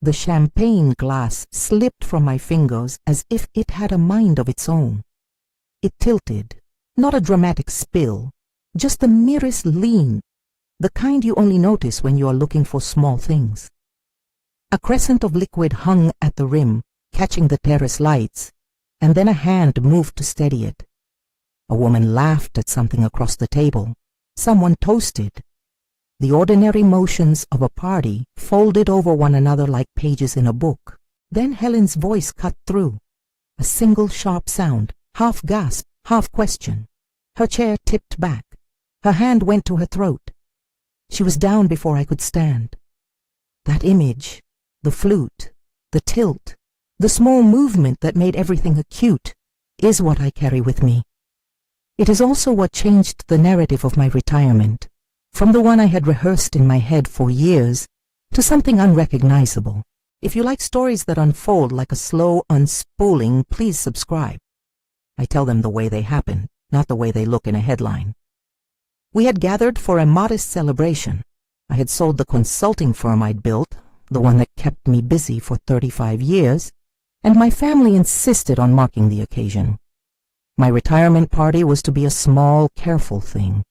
The champagne glass slipped from my fingers as if it had a mind of its own. It tilted, not a dramatic spill, just the merest lean, the kind you only notice when you are looking for small things. A crescent of liquid hung at the rim, catching the terrace lights, and then a hand moved to steady it. A woman laughed at something across the table. Someone toasted. The ordinary motions of a party folded over one another like pages in a book. Then Helen's voice cut through. A single sharp sound, half gasp, half question. Her chair tipped back. Her hand went to her throat. She was down before I could stand. That image, the flute, the tilt, the small movement that made everything acute, is what I carry with me. It is also what changed the narrative of my retirement, from the one I had rehearsed in my head for years to something unrecognizable. If you like stories that unfold like a slow unspooling, please subscribe. I tell them the way they happen, not the way they look in a headline. We had gathered for a modest celebration. I had sold the consulting firm I'd built, the one that kept me busy for 35 years, and my family insisted on marking the occasion. My retirement party was to be a small, careful thing.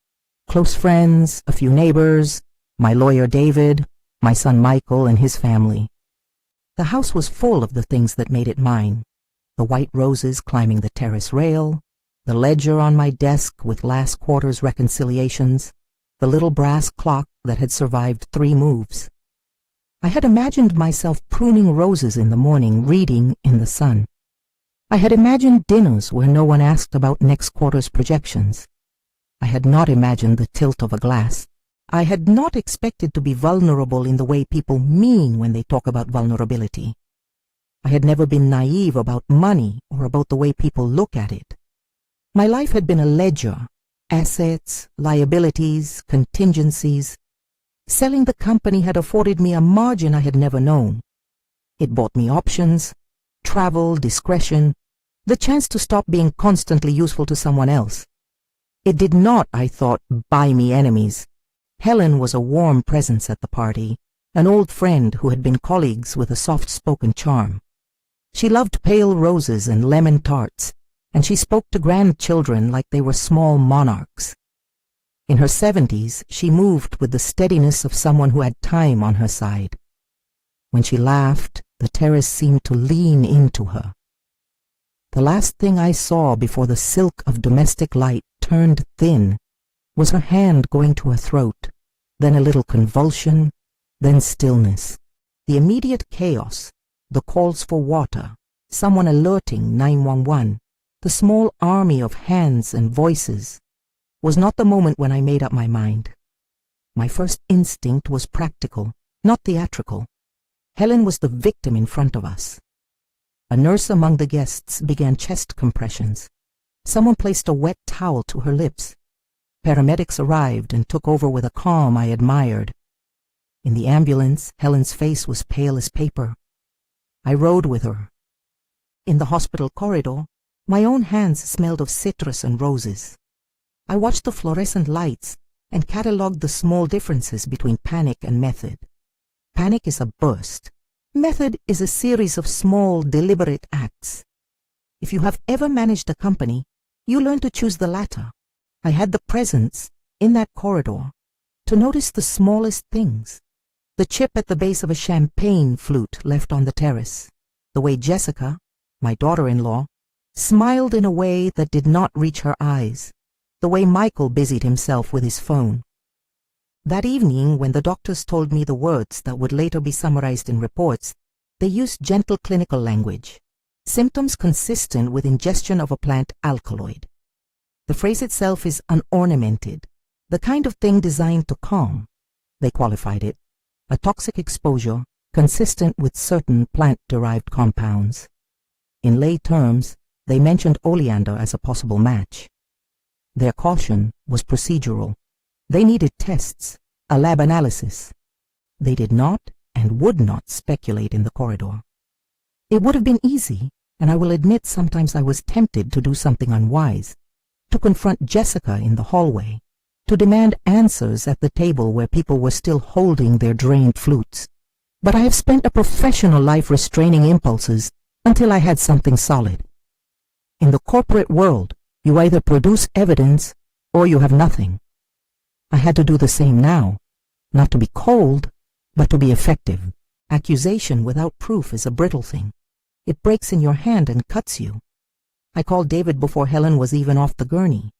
Close friends, a few neighbors, my lawyer David, my son Michael and his family. The house was full of the things that made it mine. The white roses climbing the terrace rail, the ledger on my desk with last quarter's reconciliations, the little brass clock that had survived 3 moves. I had imagined myself pruning roses in the morning, reading in the sun. I had imagined dinners where no one asked about next quarter's projections. I had not imagined the tilt of a glass. I had not expected to be vulnerable in the way people mean when they talk about vulnerability. I had never been naive about money or about the way people look at it. My life had been a ledger, assets, liabilities, contingencies. Selling the company had afforded me a margin I had never known. It bought me options, travel, discretion, the chance to stop being constantly useful to someone else. It did not, I thought, buy me enemies. Helen was a warm presence at the party, an old friend who had been colleagues with a soft-spoken charm. She loved pale roses and lemon tarts, and she spoke to grandchildren like they were small monarchs. In her 70s, she moved with the steadiness of someone who had time on her side. When she laughed, the terrace seemed to lean into her. The last thing I saw before the silk of domestic light turned thin was her hand going to her throat, then a little convulsion, then stillness. The immediate chaos, the calls for water, someone alerting 911, the small army of hands and voices, was not the moment when I made up my mind. My first instinct was practical, not theatrical. Helen was the victim in front of us. A nurse among the guests began chest compressions. Someone placed a wet towel to her lips. Paramedics arrived and took over with a calm I admired. In the ambulance, Helen's face was pale as paper. I rode with her. In the hospital corridor, my own hands smelled of citrus and roses. I watched the fluorescent lights and catalogued the small differences between panic and method. Panic is a burst. Method is a series of small, deliberate acts. If you have ever managed a company, you learn to choose the latter. I had the presence, in that corridor, to notice the smallest things. The chip at the base of a champagne flute left on the terrace. The way Jessica, my daughter-in-law, smiled in a way that did not reach her eyes. The way Michael busied himself with his phone. That evening, when the doctors told me the words that would later be summarized in reports, they used gentle clinical language, symptoms consistent with ingestion of a plant alkaloid. The phrase itself is unornamented, the kind of thing designed to calm. They qualified it, a toxic exposure consistent with certain plant-derived compounds. In lay terms, they mentioned oleander as a possible match. Their caution was procedural. They needed tests, a lab analysis. They did not and would not speculate in the corridor. It would have been easy, and I will admit sometimes I was tempted to do something unwise, to confront Jessica in the hallway, to demand answers at the table where people were still holding their drained flutes. but I have spent a professional life restraining impulses until I had something solid. In the corporate world, you either produce evidence or you have nothing. I had to do the same now, not to be cold, but to be effective. Accusation without proof is a brittle thing. It breaks in your hand and cuts you. I called David before Helen was even off the gurney.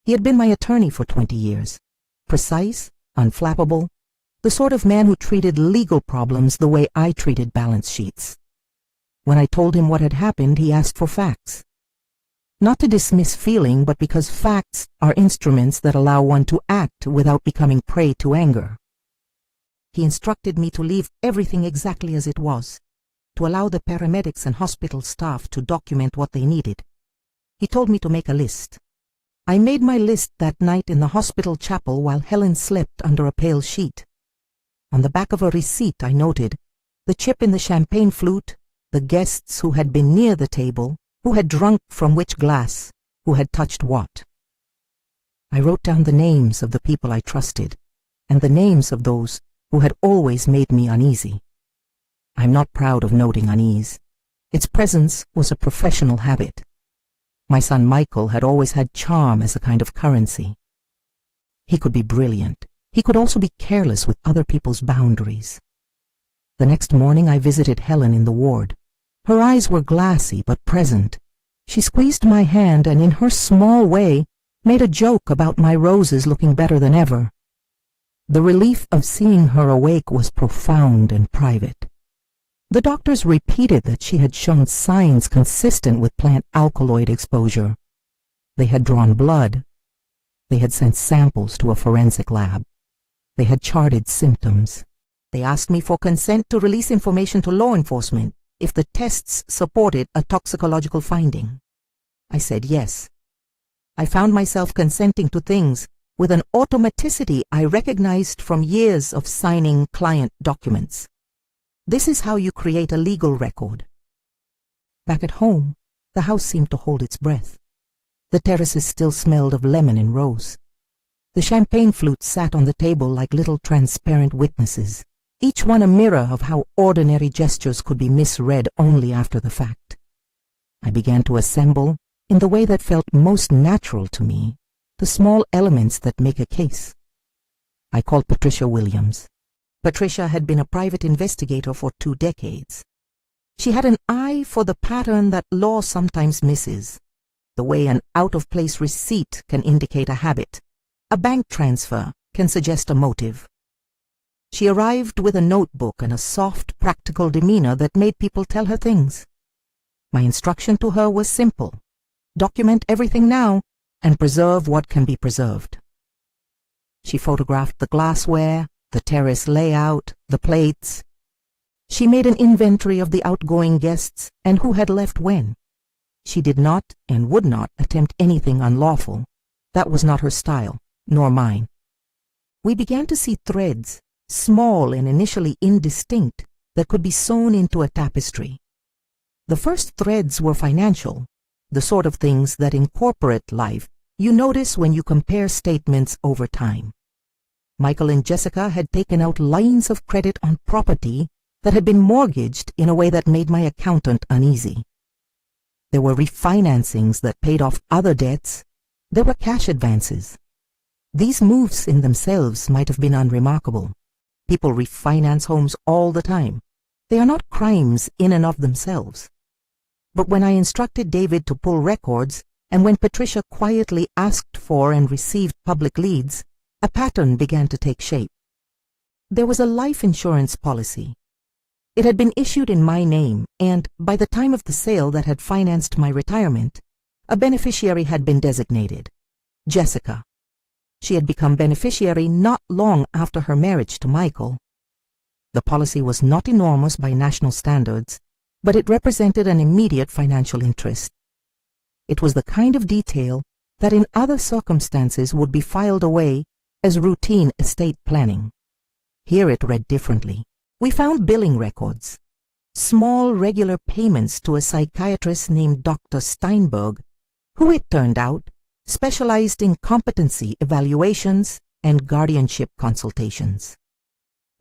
He had been my attorney for 20 years. Precise, unflappable, the sort of man who treated legal problems the way I treated balance sheets. When I told him what had happened, he asked for facts. Not to dismiss feeling, but because facts are instruments that allow one to act without becoming prey to anger. He instructed me to leave everything exactly as it was, to allow the paramedics and hospital staff to document what they needed. He told me to make a list. I made my list that night in the hospital chapel while Helen slept under a pale sheet. On the back of a receipt I noted the chip in the champagne flute, the guests who had been near the table, who had drunk from which glass, who had touched what. I wrote down the names of the people I trusted, and the names of those who had always made me uneasy. I'm not proud of noting unease. Its presence was a professional habit. My son Michael had always had charm as a kind of currency. He could be brilliant. He could also be careless with other people's boundaries. The next morning I visited Helen in the ward. Her eyes were glassy but present. She squeezed my hand and in her small way made a joke about my roses looking better than ever. The relief of seeing her awake was profound and private. The doctors repeated that she had shown signs consistent with plant alkaloid exposure. They had drawn blood. They had sent samples to a forensic lab. They had charted symptoms. They asked me for consent to release information to law enforcement if the tests supported a toxicological finding. I said yes. I found myself consenting to things with an automaticity I recognized from years of signing client documents. This is how you create a legal record. Back at home, the house seemed to hold its breath. The terraces still smelled of lemon and rose. The champagne flutes sat on the table like little transparent witnesses, each one a mirror of how ordinary gestures could be misread only after the fact. I began to assemble, in the way that felt most natural to me, the small elements that make a case. I called Patricia Williams. Patricia had been a private investigator for 2 decades. She had an eye for the pattern that law sometimes misses, the way an out-of-place receipt can indicate a habit. A bank transfer can suggest a motive. She arrived with a notebook and a soft, practical demeanor that made people tell her things. My instruction to her was simple. Document everything now and preserve what can be preserved. She photographed the glassware, the terrace layout, the plates. She made an inventory of the outgoing guests and who had left when. She did not and would not attempt anything unlawful. That was not her style, nor mine. We began to see threads, small and initially indistinct, that could be sewn into a tapestry. The first threads were financial, the sort of things that in corporate life you notice when you compare statements over time. Michael and Jessica had taken out lines of credit on property that had been mortgaged in a way that made my accountant uneasy. There were refinancings that paid off other debts. There were cash advances. These moves in themselves might have been unremarkable. People refinance homes all the time. They are not crimes in and of themselves. But when I instructed David to pull records, and when Patricia quietly asked for and received public leads, a pattern began to take shape. There was a life insurance policy. It had been issued in my name, and by the time of the sale that had financed my retirement, a beneficiary had been designated, Jessica. She had become beneficiary not long after her marriage to Michael. The policy was not enormous by national standards, but it represented an immediate financial interest. It was the kind of detail that in other circumstances would be filed away as routine estate planning. Here it read differently. We found billing records, small regular payments to a psychiatrist named Dr. Steinberg, who it turned out specialized in competency evaluations and guardianship consultations.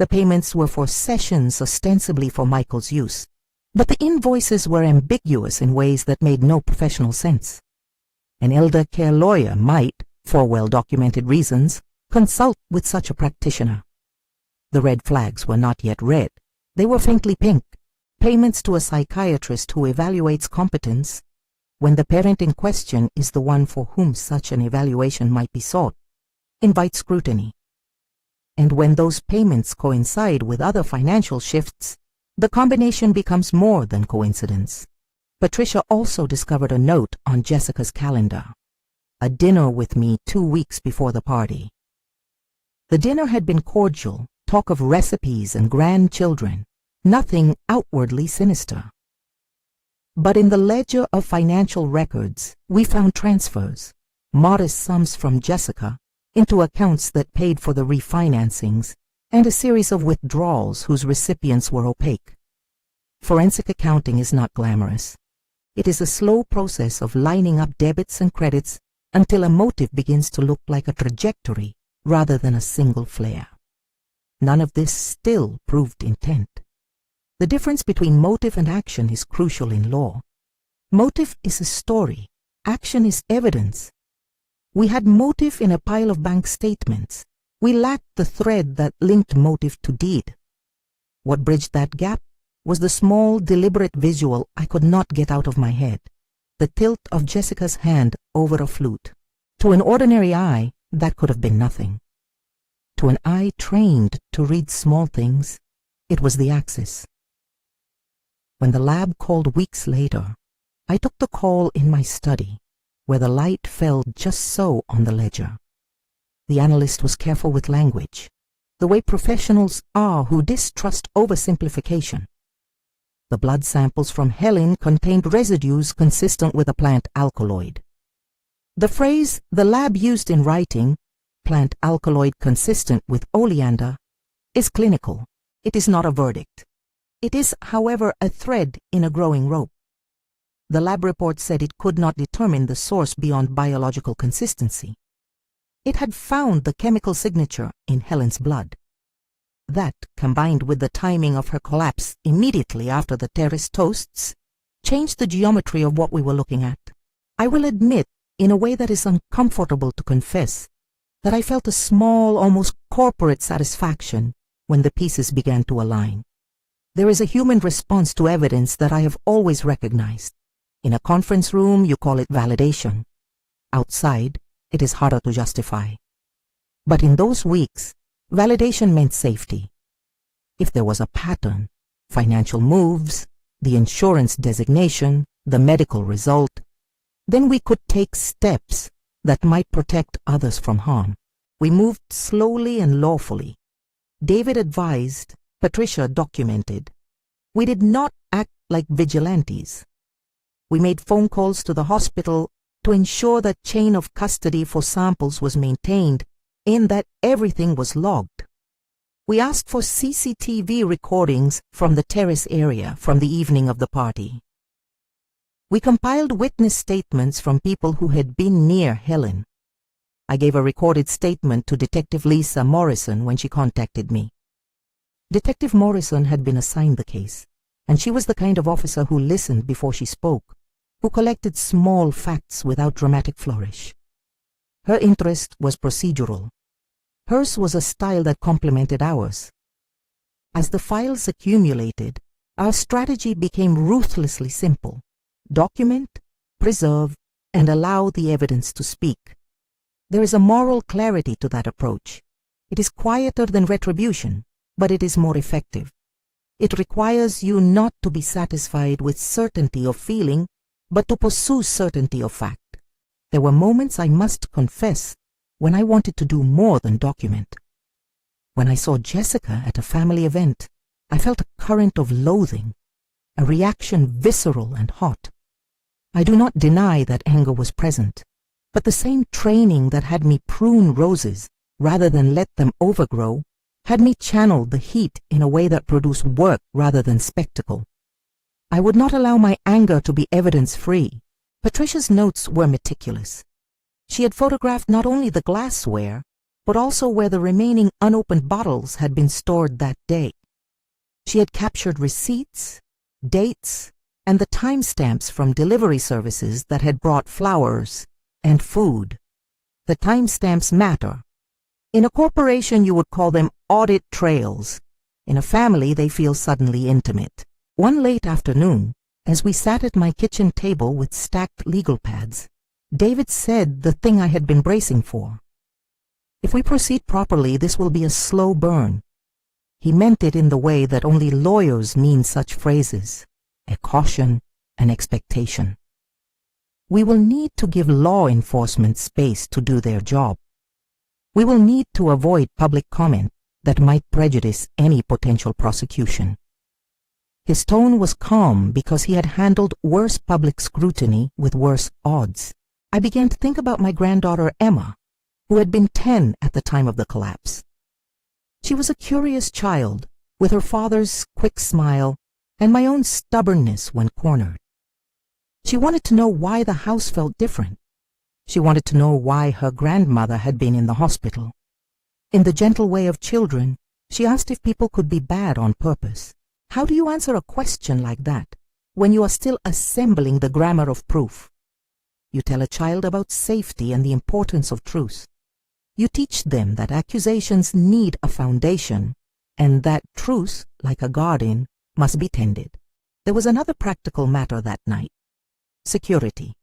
The payments were for sessions ostensibly for Michael's use, but the invoices were ambiguous in ways that made no professional sense. An elder care lawyer might, for well-documented reasons, consult with such a practitioner. The red flags were not yet red. They were faintly pink. Payments to a psychiatrist who evaluates competence, when the parent in question is the one for whom such an evaluation might be sought, invite scrutiny. And when those payments coincide with other financial shifts, the combination becomes more than coincidence. Patricia also discovered a note on Jessica's calendar, a dinner with me 2 weeks before the party. The dinner had been cordial, talk of recipes and grandchildren, nothing outwardly sinister. But in the ledger of financial records, we found transfers, modest sums from Jessica, into accounts that paid for the refinancings, and a series of withdrawals whose recipients were opaque. Forensic accounting is not glamorous. It is a slow process of lining up debits and credits until a motive begins to look like a trajectory rather than a single flare. None of this still proved intent. The difference between motive and action is crucial in law. Motive is a story. Action is evidence. We had motive in a pile of bank statements. We lacked the thread that linked motive to deed. What bridged that gap was the small, deliberate visual I could not get out of my head, the tilt of Jessica's hand over a flute. To an ordinary eye, that could have been nothing. To an eye trained to read small things, it was the axis. When the lab called weeks later, I took the call in my study, where the light fell just so on the ledger. The analyst was careful with language, the way professionals are who distrust oversimplification. The blood samples from Helen contained residues consistent with a plant alkaloid. The phrase the lab used in writing, plant alkaloid consistent with oleander, is clinical. It is not a verdict. It is, however, a thread in a growing rope. The lab report said it could not determine the source beyond biological consistency. It had found the chemical signature in Helen's blood. That, combined with the timing of her collapse immediately after the terrace toasts, changed the geometry of what we were looking at. I will admit, in a way that is uncomfortable to confess, that I felt a small, almost corporate satisfaction when the pieces began to align. There is a human response to evidence that I have always recognized. In a conference room, you call it validation. Outside, it is harder to justify. But in those weeks, validation meant safety. If there was a pattern, financial moves, the insurance designation, the medical result, then we could take steps that might protect others from harm. We moved slowly and lawfully. David advised, Patricia documented. We did not act like vigilantes. We made phone calls to the hospital to ensure that chain of custody for samples was maintained in that everything was logged. We asked for CCTV recordings from the terrace area from the evening of the party. We compiled witness statements from people who had been near Helen. I gave a recorded statement to Detective Lisa Morrison when she contacted me. Detective Morrison had been assigned the case, and she was the kind of officer who listened before she spoke, who collected small facts without dramatic flourish. Her interest was procedural. Hers was a style that complemented ours. As the files accumulated, our strategy became ruthlessly simple. Document, preserve, and allow the evidence to speak. There is a moral clarity to that approach. It is quieter than retribution, but it is more effective. It requires you not to be satisfied with certainty of feeling, but to pursue certainty of fact. There were moments, I must confess, when I wanted to do more than document. When I saw Jessica at a family event, I felt a current of loathing, a reaction visceral and hot. I do not deny that anger was present, but the same training that had me prune roses rather than let them overgrow had me channel the heat in a way that produced work rather than spectacle. I would not allow my anger to be evidence-free. Patricia's notes were meticulous. She had photographed not only the glassware, but also where the remaining unopened bottles had been stored that day. She had captured receipts, dates, and the timestamps from delivery services that had brought flowers and food. The timestamps matter. In a corporation, you would call them audit trails. In a family, they feel suddenly intimate. One late afternoon, as we sat at my kitchen table with stacked legal pads, David said the thing I had been bracing for. If we proceed properly, this will be a slow burn. He meant it in the way that only lawyers mean such phrases: a caution, an expectation. We will need to give law enforcement space to do their job. We will need to avoid public comment that might prejudice any potential prosecution. His tone was calm because he had handled worse public scrutiny with worse odds. I began to think about my granddaughter Emma, who had been 10 at the time of the collapse. She was a curious child, with her father's quick smile and my own stubbornness when cornered. She wanted to know why the house felt different. She wanted to know why her grandmother had been in the hospital. In the gentle way of children, she asked if people could be bad on purpose. How do you answer a question like that when you are still assembling the grammar of proof? You tell a child about safety and the importance of truth. You teach them that accusations need a foundation and that truth, like a garden, must be tended. There was another practical matter that night: security.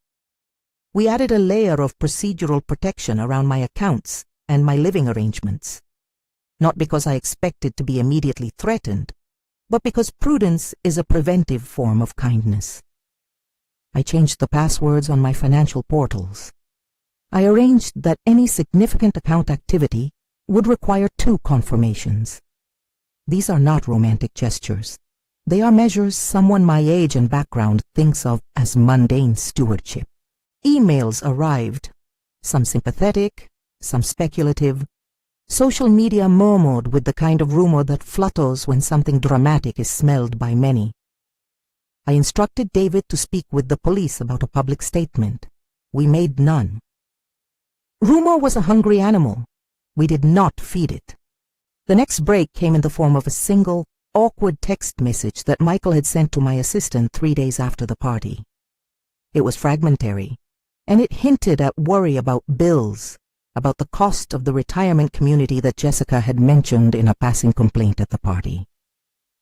We added a layer of procedural protection around my accounts and my living arrangements, not because I expected to be immediately threatened, but because prudence is a preventive form of kindness. I changed the passwords on my financial portals. I arranged that any significant account activity would require 2 confirmations. These are not romantic gestures. They are measures someone my age and background thinks of as mundane stewardship. Emails arrived, some sympathetic, some speculative. Social media murmured with the kind of rumor that flutters when something dramatic is smelled by many. I instructed David to speak with the police about a public statement. We made none. Rumor was a hungry animal. We did not feed it. The next break came in the form of a single, awkward text message that Michael had sent to my assistant 3 days after the party. It was fragmentary, and it hinted at worry about bills, about the cost of the retirement community that Jessica had mentioned in a passing complaint at the party.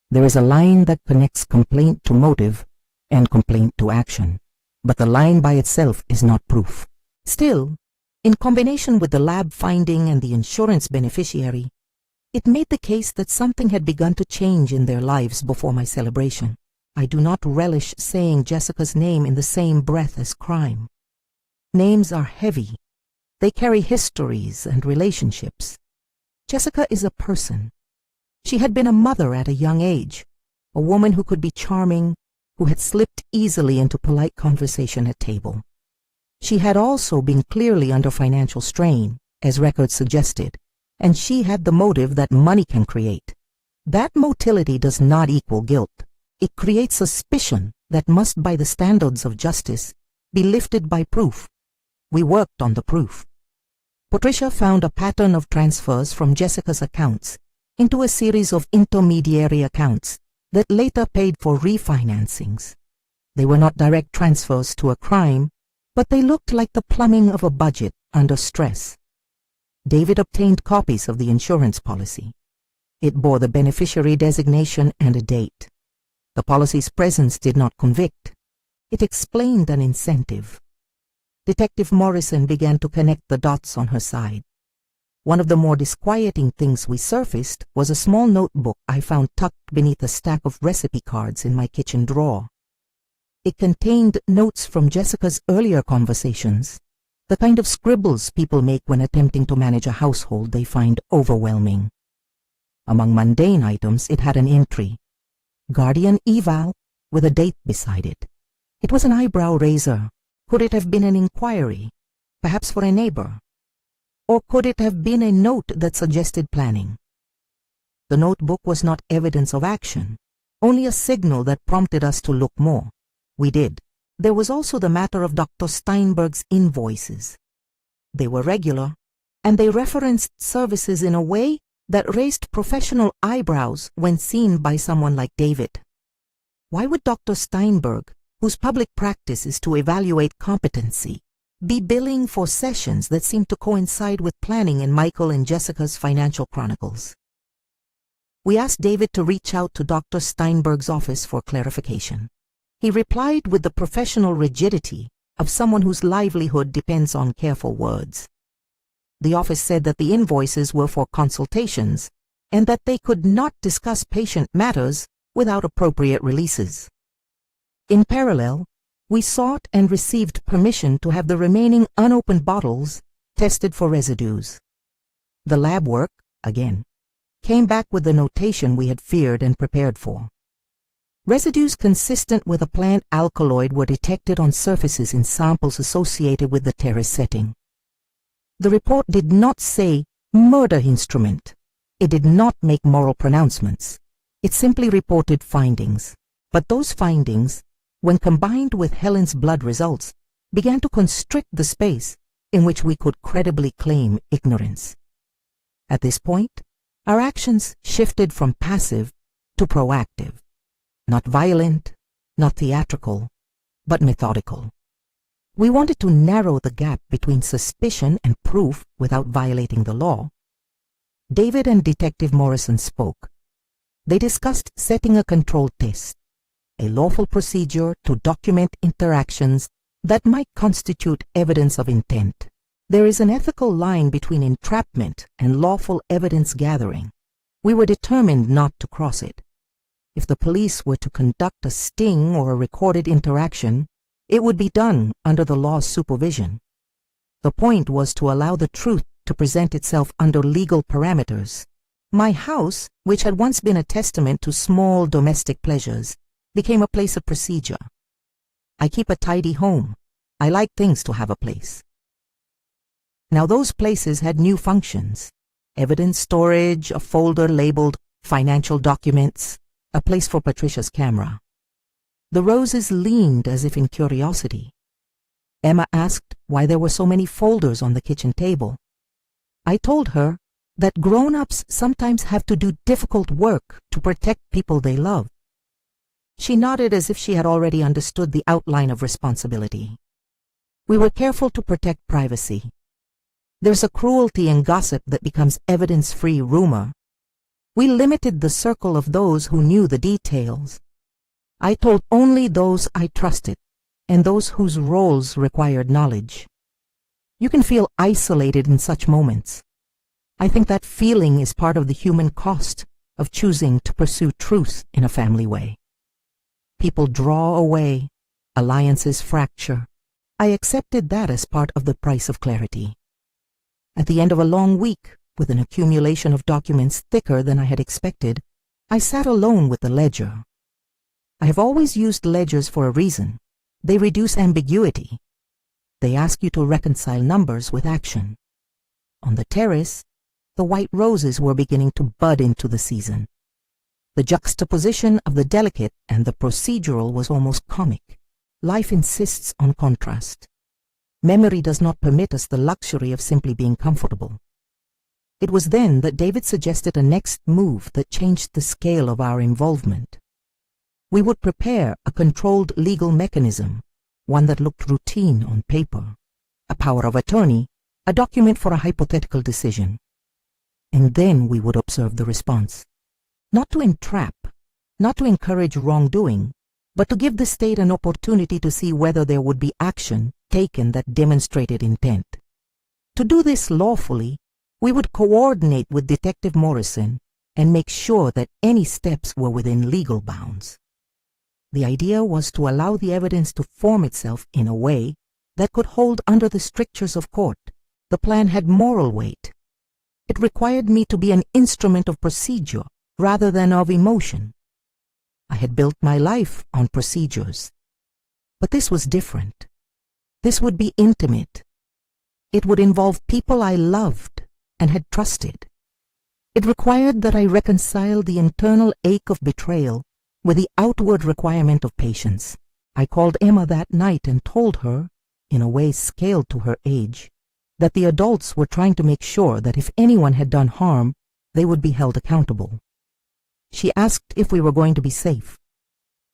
There is a line that connects complaint to motive and complaint to action, but the line by itself is not proof. Still, in combination with the lab finding and the insurance beneficiary, it made the case that something had begun to change in their lives before my celebration. I do not relish saying Jessica's name in the same breath as crime. Names are heavy. They carry histories and relationships. Jessica is a person. She had been a mother at a young age, a woman who could be charming, who had slipped easily into polite conversation at table. She had also been clearly under financial strain, as records suggested, and she had the motive that money can create. That motility does not equal guilt. It creates suspicion that must, by the standards of justice, be lifted by proof. We worked on the proof. Patricia found a pattern of transfers from Jessica's accounts into a series of intermediary accounts that later paid for refinancings. They were not direct transfers to a crime, but they looked like the plumbing of a budget under stress. David obtained copies of the insurance policy. It bore the beneficiary designation and a date. The policy's presence did not convict. It explained an incentive. Detective Morrison began to connect the dots on her side. One of the more disquieting things we surfaced was a small notebook I found tucked beneath a stack of recipe cards in my kitchen drawer. It contained notes from Jessica's earlier conversations, the kind of scribbles people make when attempting to manage a household they find overwhelming. Among mundane items, it had an entry: Guardian Eval, with a date beside it. It was an eyebrow raiser. Could it have been an inquiry, perhaps for a neighbor? Or could it have been a note that suggested planning? The notebook was not evidence of action, only a signal that prompted us to look more. We did. There was also the matter of Dr. Steinberg's invoices. They were regular, and they referenced services in a way that raised professional eyebrows when seen by someone like David. Why would Dr. Steinberg, whose public practice is to evaluate competency, be billing for sessions that seem to coincide with planning in Michael and Jessica's financial chronicles? We asked David to reach out to Dr. Steinberg's office for clarification. He replied with the professional rigidity of someone whose livelihood depends on careful words. The office said that the invoices were for consultations and that they could not discuss patient matters without appropriate releases. In parallel, we sought and received permission to have the remaining unopened bottles tested for residues. The lab work, again, came back with the notation we had feared and prepared for. Residues consistent with a plant alkaloid were detected on surfaces in samples associated with the terrace setting. The report did not say murder instrument. It did not make moral pronouncements. It simply reported findings. But those findings, when combined with Helen's blood results, began to constrict the space in which we could credibly claim ignorance. At this point, our actions shifted from passive to proactive. Not violent, not theatrical, but methodical. We wanted to narrow the gap between suspicion and proof without violating the law. David and Detective Morrison spoke. They discussed setting a controlled test, a lawful procedure to document interactions that might constitute evidence of intent. There is an ethical line between entrapment and lawful evidence gathering. We were determined not to cross it. If the police were to conduct a sting or a recorded interaction, it would be done under the law's supervision. The point was to allow the truth to present itself under legal parameters. My house, which had once been a testament to small domestic pleasures, became a place of procedure. I keep a tidy home. I like things to have a place. Now those places had new functions: evidence storage, a folder labeled financial documents, a place for Patricia's camera. The Roses leaned as if in curiosity. Emma asked why there were so many folders on the kitchen table. I told her that grown-ups sometimes have to do difficult work to protect people they love. She nodded as if she had already understood the outline of responsibility. We were careful to protect privacy. There's a cruelty in gossip that becomes evidence-free rumor. We limited the circle of those who knew the details. I told only those I trusted and those whose roles required knowledge. You can feel isolated in such moments. I think that feeling is part of the human cost of choosing to pursue truth in a family way. People draw away, alliances fracture. I accepted that as part of the price of clarity. At the end of a long week, with an accumulation of documents thicker than I had expected, I sat alone with the ledger. I have always used ledgers for a reason. They reduce ambiguity. They ask you to reconcile numbers with action. On the terrace, the white roses were beginning to bud into the season. The juxtaposition of the delicate and the procedural was almost comic. Life insists on contrast. Memory does not permit us the luxury of simply being comfortable. It was then that David suggested a next move that changed the scale of our involvement. We would prepare a controlled legal mechanism, one that looked routine on paper, a power of attorney, a document for a hypothetical decision. And then we would observe the response. Not to entrap, not to encourage wrongdoing, but to give the state an opportunity to see whether there would be action taken that demonstrated intent. To do this lawfully, we would coordinate with Detective Morrison and make sure that any steps were within legal bounds. The idea was to allow the evidence to form itself in a way that could hold under the strictures of court. The plan had moral weight. It required me to be an instrument of procedure rather than of emotion. I had built my life on procedures. But this was different. This would be intimate. It would involve people I loved and had trusted. It required that I reconcile the internal ache of betrayal with the outward requirement of patience. I called Emma that night and told her, in a way scaled to her age, that the adults were trying to make sure that if anyone had done harm, they would be held accountable. She asked if we were going to be safe.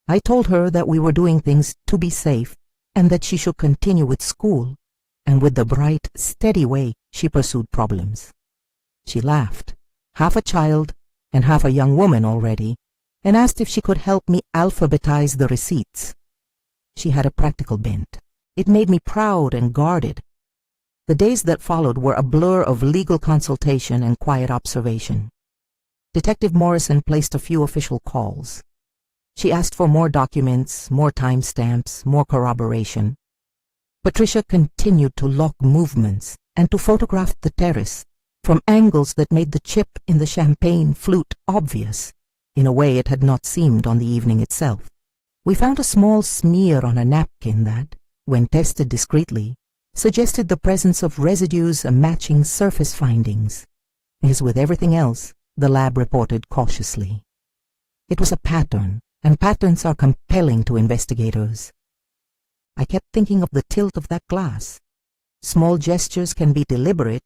I told her that we were doing things to be safe and that she should continue with school, and with the bright, steady way she pursued problems. She laughed, half a child and half a young woman already, and asked if she could help me alphabetize the receipts. She had a practical bent. It made me proud and guarded. The days that followed were a blur of legal consultation and quiet observation. Detective Morrison placed a few official calls. She asked for more documents, more timestamps, more corroboration. Patricia continued to log movements and to photograph the terrace from angles that made the chip in the champagne flute obvious, in a way it had not seemed on the evening itself. We found a small smear on a napkin that, when tested discreetly, suggested the presence of residues matching surface findings. As with everything else, the lab reported cautiously. It was a pattern, and patterns are compelling to investigators. I kept thinking of the tilt of that glass. Small gestures can be deliberate,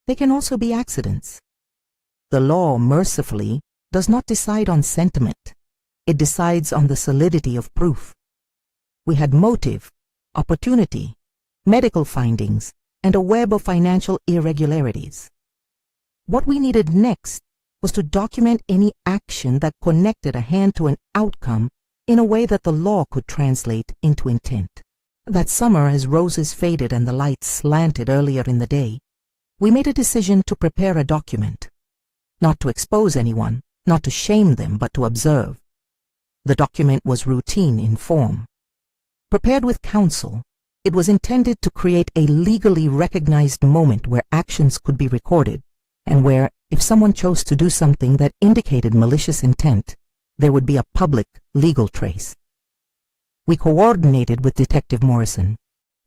they can also be accidents. The law, mercifully, does not decide on sentiment. It decides on the solidity of proof. We had motive, opportunity, medical findings, and a web of financial irregularities. What we needed next was to document any action that connected a hand to an outcome in a way that the law could translate into intent. That summer, as roses faded and the lights slanted earlier in the day, we made a decision to prepare a document. Not to expose anyone, not to shame them, but to observe. The document was routine in form. Prepared with counsel, it was intended to create a legally recognized moment where actions could be recorded, and where, if someone chose to do something that indicated malicious intent, there would be a public legal trace. We coordinated with Detective Morrison.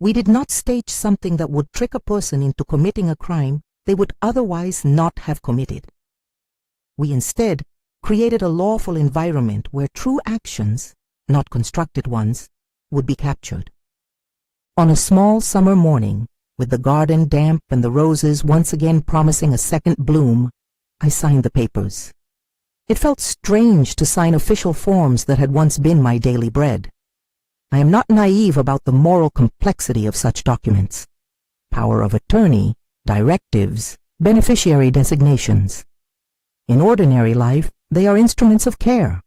We did not stage something that would trick a person into committing a crime they would otherwise not have committed. We instead created a lawful environment where true actions, not constructed ones, would be captured. On a small summer morning, with the garden damp and the roses once again promising a second bloom, I signed the papers. It felt strange to sign official forms that had once been my daily bread. I am not naive about the moral complexity of such documents. Power of attorney, directives, beneficiary designations. In ordinary life, they are instruments of care.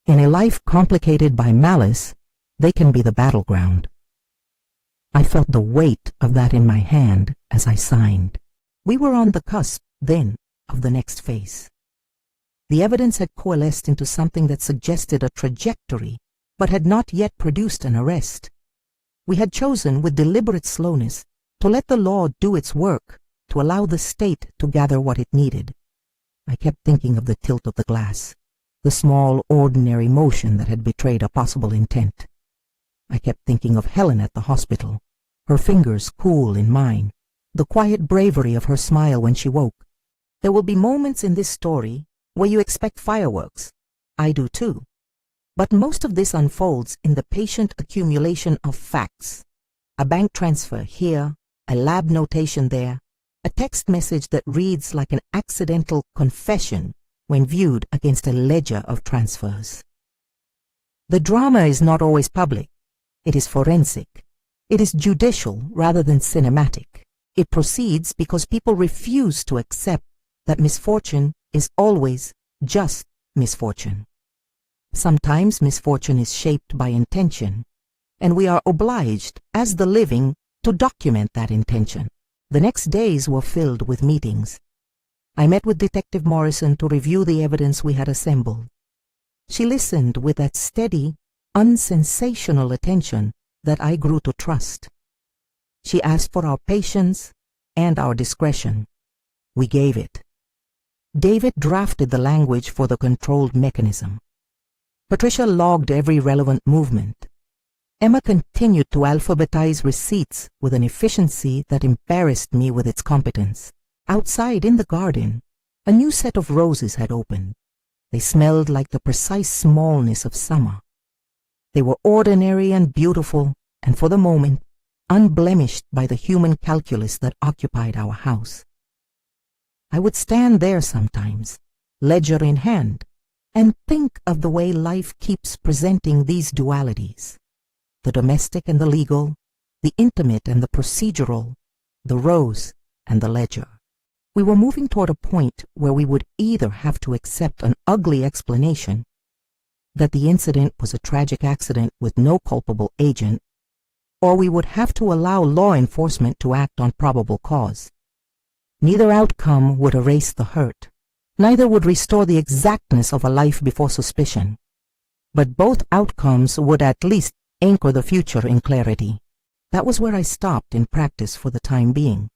In a life complicated by malice, they can be the battleground. I felt the weight of that in my hand as I signed. We were on the cusp, then, of the next phase. The evidence had coalesced into something that suggested a trajectory, but had not yet produced an arrest. We had chosen, with deliberate slowness, to let the law do its work, to allow the state to gather what it needed. I kept thinking of the tilt of the glass, the small, ordinary motion that had betrayed a possible intent. I kept thinking of Helen at the hospital, her fingers cool in mine, the quiet bravery of her smile when she woke. There will be moments in this story where you expect fireworks. I do too. But most of this unfolds in the patient accumulation of facts. A bank transfer here, a lab notation there, a text message that reads like an accidental confession when viewed against a ledger of transfers. The drama is not always public. It is forensic. It is judicial rather than cinematic. It proceeds because people refuse to accept that misfortune is always just misfortune. Sometimes misfortune is shaped by intention, and we are obliged, as the living, to document that intention. The next days were filled with meetings. I met with Detective Morrison to review the evidence we had assembled. She listened with that steady, unsensational attention that I grew to trust. She asked for our patience and our discretion. We gave it. David drafted the language for the controlled mechanism. Patricia logged every relevant movement. Emma continued to alphabetize receipts with an efficiency that embarrassed me with its competence. Outside in the garden, a new set of roses had opened. They smelled like the precise smallness of summer. They were ordinary and beautiful, and for the moment, unblemished by the human calculus that occupied our house. I would stand there sometimes, ledger in hand, and think of the way life keeps presenting these dualities: the domestic and the legal, the intimate and the procedural, the rose and the ledger. We were moving toward a point where we would either have to accept an ugly explanation, that the incident was a tragic accident with no culpable agent, or we would have to allow law enforcement to act on probable cause. Neither outcome would erase the hurt. Neither would restore the exactness of a life before suspicion. But both outcomes would at least anchor the future in clarity. That was where I stopped in practice for the time being,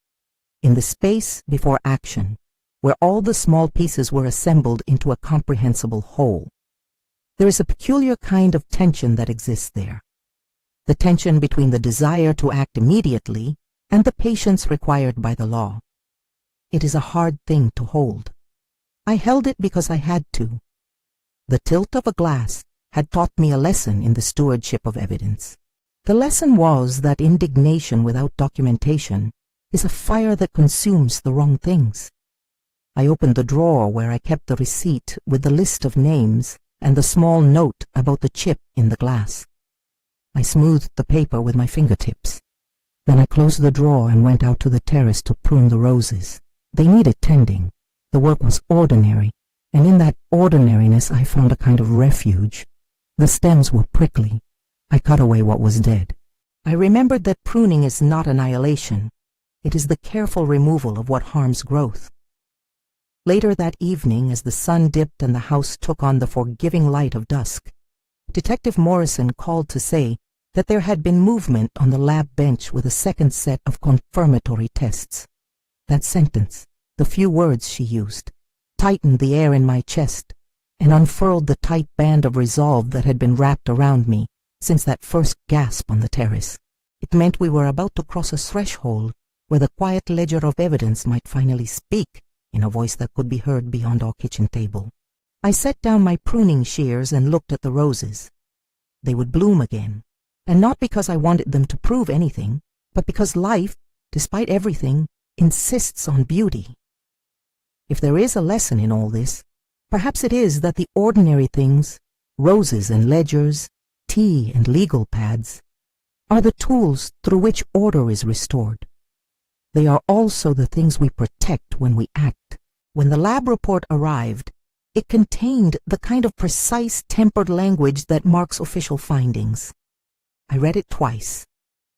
in the space before action, where all the small pieces were assembled into a comprehensible whole. There is a peculiar kind of tension that exists there. The tension between the desire to act immediately and the patience required by the law. It is a hard thing to hold. I held it because I had to. The tilt of a glass had taught me a lesson in the stewardship of evidence. The lesson was that indignation without documentation is a fire that consumes the wrong things. I opened the drawer where I kept the receipt with the list of names and the small note about the chip in the glass. I smoothed the paper with my fingertips. Then I closed the drawer and went out to the terrace to prune the roses. They needed tending. The work was ordinary, and in that ordinariness I found a kind of refuge. The stems were prickly. I cut away what was dead. I remembered that pruning is not annihilation. It is the careful removal of what harms growth. Later that evening, as the sun dipped and the house took on the forgiving light of dusk, Detective Morrison called to say that there had been movement on the lab bench with a second set of confirmatory tests. That sentence, the few words she used, tightened the air in my chest and unfurled the tight band of resolve that had been wrapped around me since that first gasp on the terrace. It meant we were about to cross a threshold where the quiet ledger of evidence might finally speak in a voice that could be heard beyond our kitchen table. I set down my pruning shears and looked at the roses. They would bloom again, and not because I wanted them to prove anything, but because life, despite everything, insists on beauty. If there is a lesson in all this, perhaps it is that the ordinary things, roses and ledgers, tea and legal pads, are the tools through which order is restored. They are also the things we protect when we act. When the lab report arrived, it contained the kind of precise, tempered language that marks official findings. I read it twice.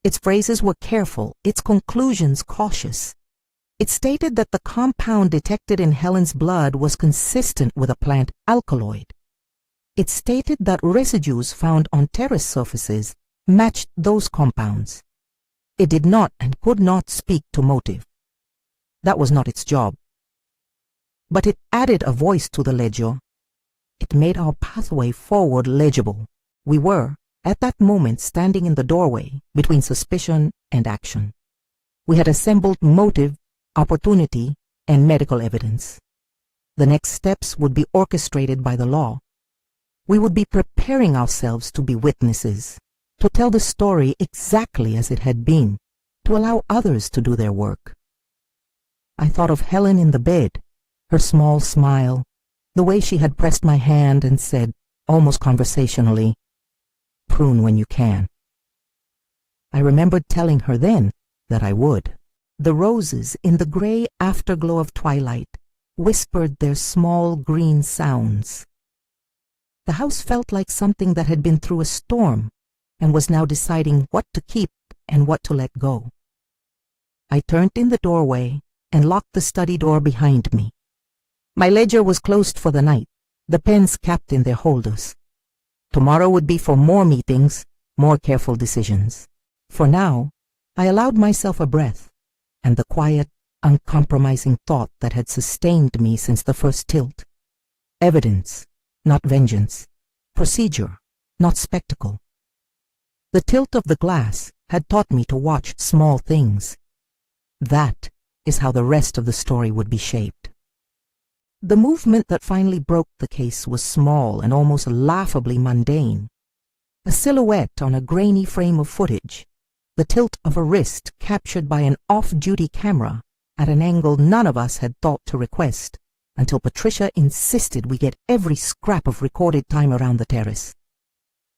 Its phrases were careful, its conclusions cautious. It stated that the compound detected in Helen's blood was consistent with a plant alkaloid. It stated that residues found on terrace surfaces matched those compounds. It did not and could not speak to motive. That was not its job. But it added a voice to the ledger. It made our pathway forward legible. We were, at that moment, standing in the doorway between suspicion and action. We had assembled motive, opportunity, and medical evidence. The next steps would be orchestrated by the law. We would be preparing ourselves to be witnesses, to tell the story exactly as it had been, to allow others to do their work. I thought of Helen in the bed, her small smile, the way she had pressed my hand and said, almost conversationally, "Prune when you can." I remembered telling her then that I would. The roses in the gray afterglow of twilight whispered their small green sounds. The house felt like something that had been through a storm and was now deciding what to keep and what to let go. I turned in the doorway and locked the study door behind me. My ledger was closed for the night, the pens capped in their holders. Tomorrow would be for more meetings, more careful decisions. For now, I allowed myself a breath, and the quiet, uncompromising thought that had sustained me since the first tilt. Evidence, not vengeance. Procedure, not spectacle. The tilt of the glass had taught me to watch small things. That is how the rest of the story would be shaped. The movement that finally broke the case was small and almost laughably mundane. A silhouette on a grainy frame of footage, the tilt of a wrist captured by an off-duty camera at an angle none of us had thought to request, until Patricia insisted we get every scrap of recorded time around the terrace.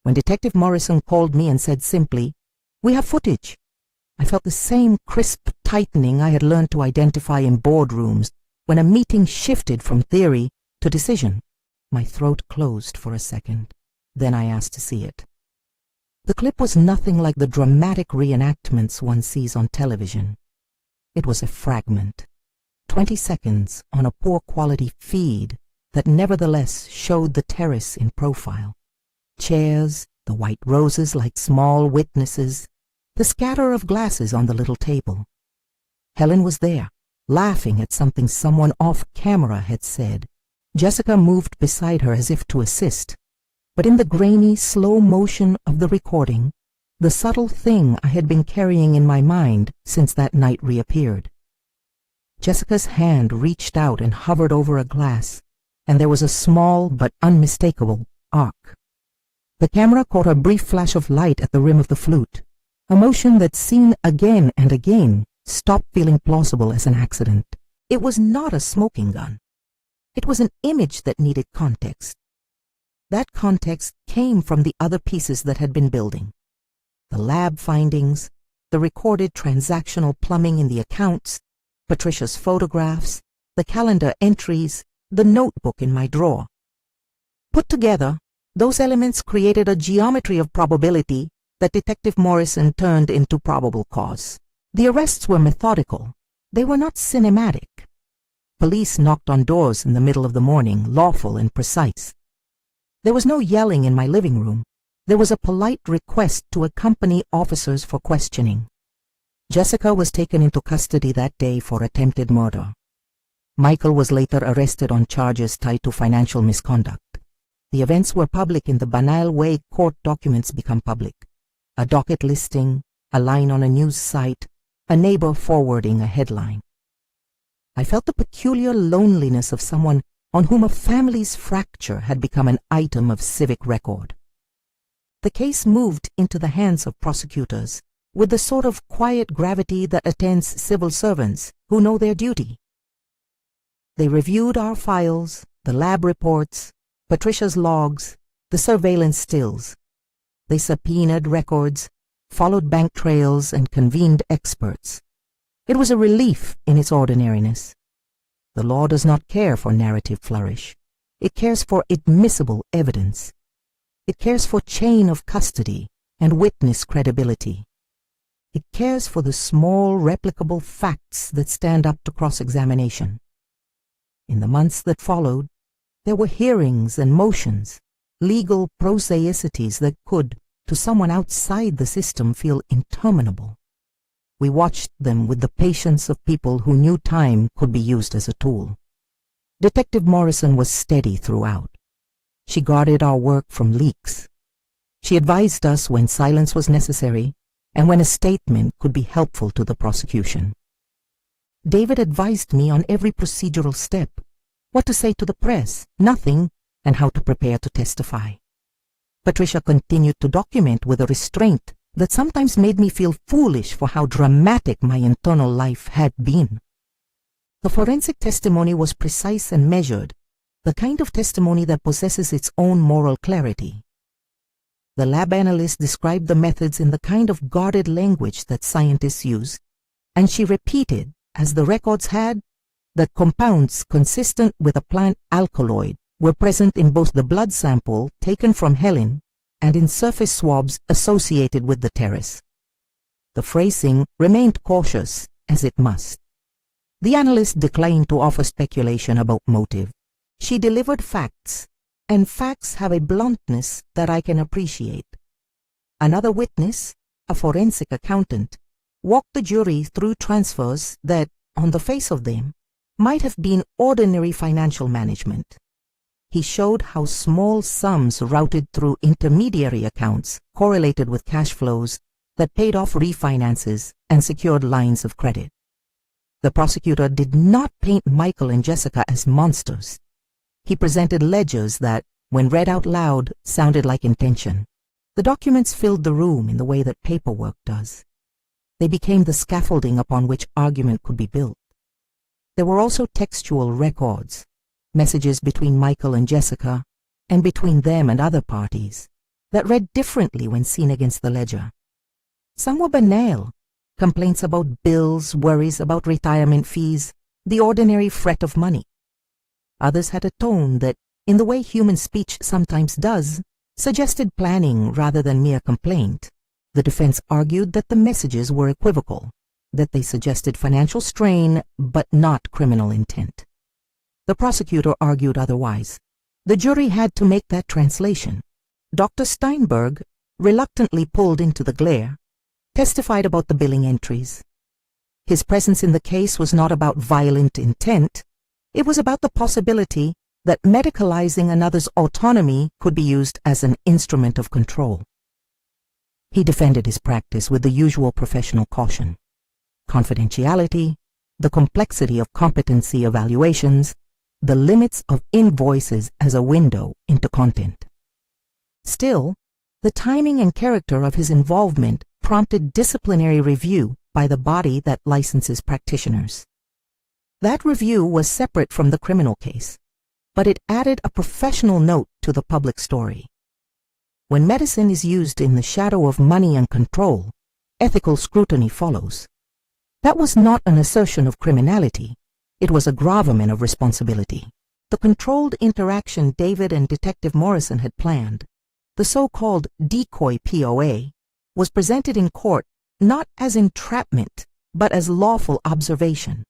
When Detective Morrison called me and said simply, "We have footage," I felt the same crisp tightening I had learned to identify in boardrooms when a meeting shifted from theory to decision. My throat closed for a second. Then I asked to see it. The clip was nothing like the dramatic reenactments one sees on television. It was a fragment, 20 seconds on a poor quality feed that nevertheless showed the terrace in profile. Chairs, the white roses like small witnesses, the scatter of glasses on the little table. Helen was there, laughing at something someone off camera had said. Jessica moved beside her as if to assist, but in the grainy, slow motion of the recording, the subtle thing I had been carrying in my mind since that night reappeared. Jessica's hand reached out and hovered over a glass, and there was a small but unmistakable arc. The camera caught a brief flash of light at the rim of the flute, a motion that, seen again and again, stopped feeling plausible as an accident. It was not a smoking gun. It was an image that needed context. That context came from the other pieces that had been building. The lab findings, the recorded transactional plumbing in the accounts, Patricia's photographs, the calendar entries, the notebook in my drawer. Put together, those elements created a geometry of probability that Detective Morrison turned into probable cause. The arrests were methodical. They were not cinematic. Police knocked on doors in the middle of the morning, lawful and precise. There was no yelling in my living room. There was a polite request to accompany officers for questioning. Jessica was taken into custody that day for attempted murder. Michael was later arrested on charges tied to financial misconduct. The events were public in the banal way court documents become public. A docket listing, a line on a news site, a neighbor forwarding a headline. I felt the peculiar loneliness of someone on whom a family's fracture had become an item of civic record. The case moved into the hands of prosecutors with the sort of quiet gravity that attends civil servants who know their duty. They reviewed our files, the lab reports, Patricia's logs, the surveillance stills. They subpoenaed records, followed bank trails, and convened experts. It was a relief in its ordinariness. The law does not care for narrative flourish. It cares for admissible evidence. It cares for chain of custody and witness credibility. It cares for the small, replicable facts that stand up to cross-examination. In the months that followed, there were hearings and motions, legal prosaicities that could, to someone outside the system, feel interminable. We watched them with the patience of people who knew time could be used as a tool. Detective Morrison was steady throughout. She guarded our work from leaks. She advised us when silence was necessary and when a statement could be helpful to the prosecution. David advised me on every procedural step, what to say to the press, nothing, and how to prepare to testify. Patricia continued to document with a restraint that sometimes made me feel foolish for how dramatic my internal life had been. The forensic testimony was precise and measured, the kind of testimony that possesses its own moral clarity. The lab analyst described the methods in the kind of guarded language that scientists use, and she repeated, as the records had, that compounds consistent with a plant alkaloid were present in both the blood sample taken from Helen and in surface swabs associated with the terrace. The phrasing remained cautious, as it must. The analyst declined to offer speculation about motive. She delivered facts, and facts have a bluntness that I can appreciate. Another witness, a forensic accountant, walked the jury through transfers that, on the face of them, might have been ordinary financial management. He showed how small sums routed through intermediary accounts correlated with cash flows that paid off refinances and secured lines of credit. The prosecutor did not paint Michael and Jessica as monsters. He presented ledgers that, when read out loud, sounded like intention. The documents filled the room in the way that paperwork does. They became the scaffolding upon which argument could be built. There were also textual records, messages between Michael and Jessica, and between them and other parties, that read differently when seen against the ledger. Some were banal, complaints about bills, worries about retirement fees, the ordinary fret of money. Others had a tone that, in the way human speech sometimes does, suggested planning rather than mere complaint. The defense argued that the messages were equivocal, that they suggested financial strain but not criminal intent. The prosecutor argued otherwise. The jury had to make that translation. Dr. Steinberg, reluctantly pulled into the glare, testified about the billing entries. His presence in the case was not about violent intent. It was about the possibility that medicalizing another's autonomy could be used as an instrument of control. He defended his practice with the usual professional caution: confidentiality, the complexity of competency evaluations, the limits of invoices as a window into content. Still, the timing and character of his involvement prompted disciplinary review by the body that licenses practitioners. That review was separate from the criminal case, but it added a professional note to the public story. When medicine is used in the shadow of money and control, ethical scrutiny follows. That was not an assertion of criminality. It was a gravamen of responsibility. The controlled interaction David and Detective Morrison had planned, the so-called decoy POA, was presented in court not as entrapment, but as lawful observation.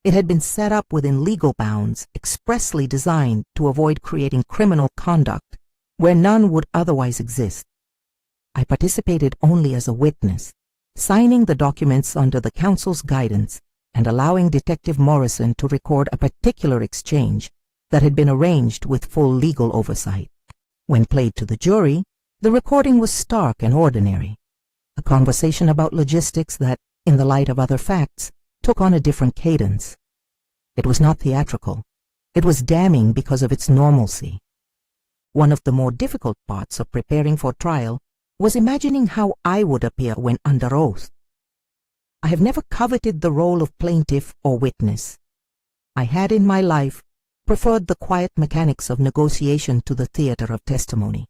It had been set up within legal bounds expressly designed to avoid creating criminal conduct where none would otherwise exist. I participated only as a witness, signing the documents under the counsel's guidance and allowing Detective Morrison to record a particular exchange that had been arranged with full legal oversight. When played to the jury, the recording was stark and ordinary, a conversation about logistics that, in the light of other facts, took on a different cadence. It was not theatrical. It was damning because of its normalcy. One of the more difficult parts of preparing for trial was imagining how I would appear when under oath. I have never coveted the role of plaintiff or witness. I had in my life preferred the quiet mechanics of negotiation to the theater of testimony.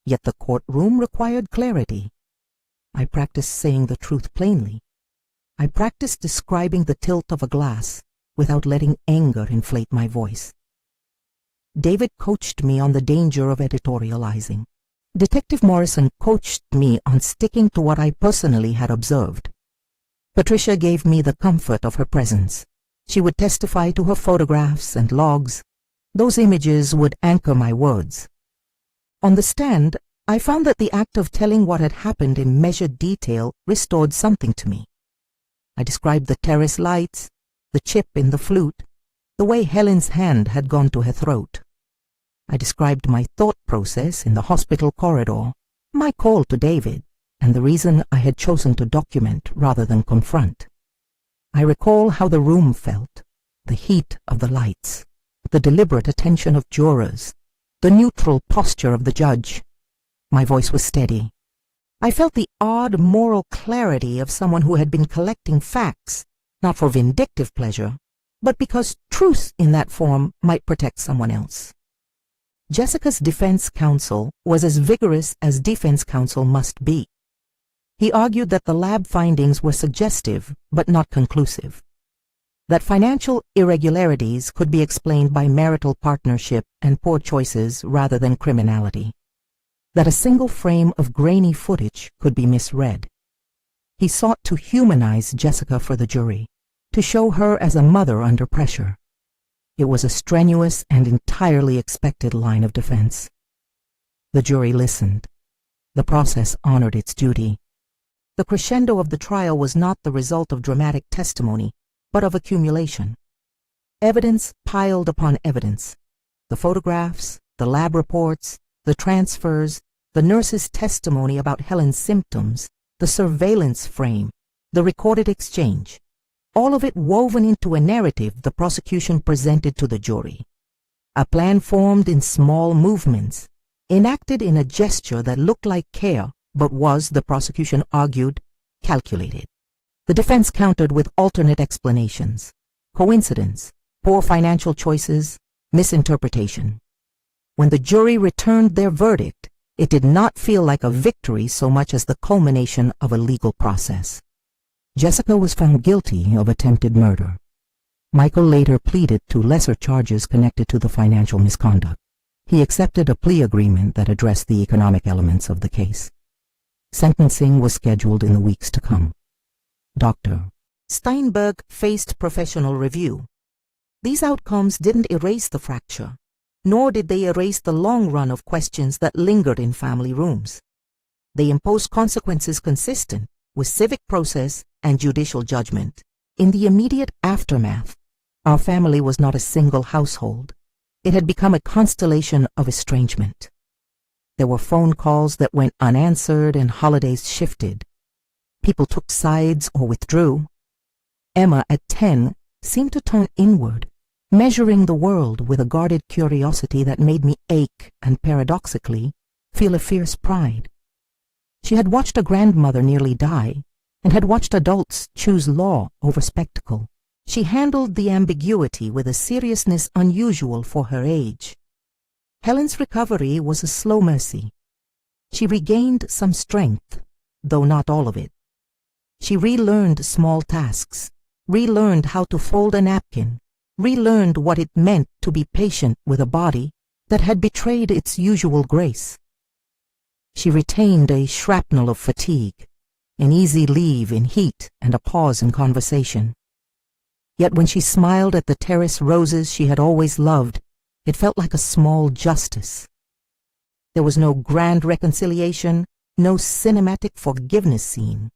Yet the courtroom required clarity. I practiced saying the truth plainly. I practiced describing the tilt of a glass without letting anger inflate my voice. David coached me on the danger of editorializing. Detective Morrison coached me on sticking to what I personally had observed. Patricia gave me the comfort of her presence. She would testify to her photographs and logs. Those images would anchor my words. On the stand, I found that the act of telling what had happened in measured detail restored something to me. I described the terrace lights, the chip in the flute, the way Helen's hand had gone to her throat. I described my thought process in the hospital corridor, my call to David, and the reason I had chosen to document rather than confront. I recall how the room felt, the heat of the lights, the deliberate attention of jurors, the neutral posture of the judge. My voice was steady. I felt the odd moral clarity of someone who had been collecting facts, not for vindictive pleasure, but because truth in that form might protect someone else. Jessica's defense counsel was as vigorous as defense counsel must be. He argued that the lab findings were suggestive but not conclusive, that financial irregularities could be explained by marital partnership and poor choices rather than criminality, that a single frame of grainy footage could be misread. He sought to humanize Jessica for the jury, to show her as a mother under pressure. It was a strenuous and entirely expected line of defense. The jury listened. The process honored its duty. The crescendo of the trial was not the result of dramatic testimony, but of accumulation. Evidence piled upon evidence. The photographs, the lab reports, the transfers, the nurse's testimony about Helen's symptoms, the surveillance frame, the recorded exchange, all of it woven into a narrative the prosecution presented to the jury. A plan formed in small movements, enacted in a gesture that looked like care, but was, the prosecution argued, calculated. The defense countered with alternate explanations: coincidence, poor financial choices, misinterpretation. When the jury returned their verdict, it did not feel like a victory so much as the culmination of a legal process. Jessica was found guilty of attempted murder. Michael later pleaded to lesser charges connected to the financial misconduct. He accepted a plea agreement that addressed the economic elements of the case. Sentencing was scheduled in the weeks to come. Dr. Steinberg faced professional review. These outcomes didn't erase the fracture, nor did they erase the long run of questions that lingered in family rooms. They imposed consequences consistent with civic process and judicial judgment. In the immediate aftermath, our family was not a single household. It had become a constellation of estrangement. There were phone calls that went unanswered and holidays shifted. People took sides or withdrew. Emma, at 10, seemed to turn inward, measuring the world with a guarded curiosity that made me ache and, paradoxically, feel a fierce pride. She had watched a grandmother nearly die and had watched adults choose law over spectacle. She handled the ambiguity with a seriousness unusual for her age. Helen's recovery was a slow mercy. She regained some strength, though not all of it. She relearned small tasks, relearned how to fold a napkin, relearned what it meant to be patient with a body that had betrayed its usual grace. She retained a shrapnel of fatigue, an easy leave in heat and a pause in conversation. Yet when she smiled at the terrace roses she had always loved, it felt like a small justice. There was no grand reconciliation, no cinematic forgiveness scene.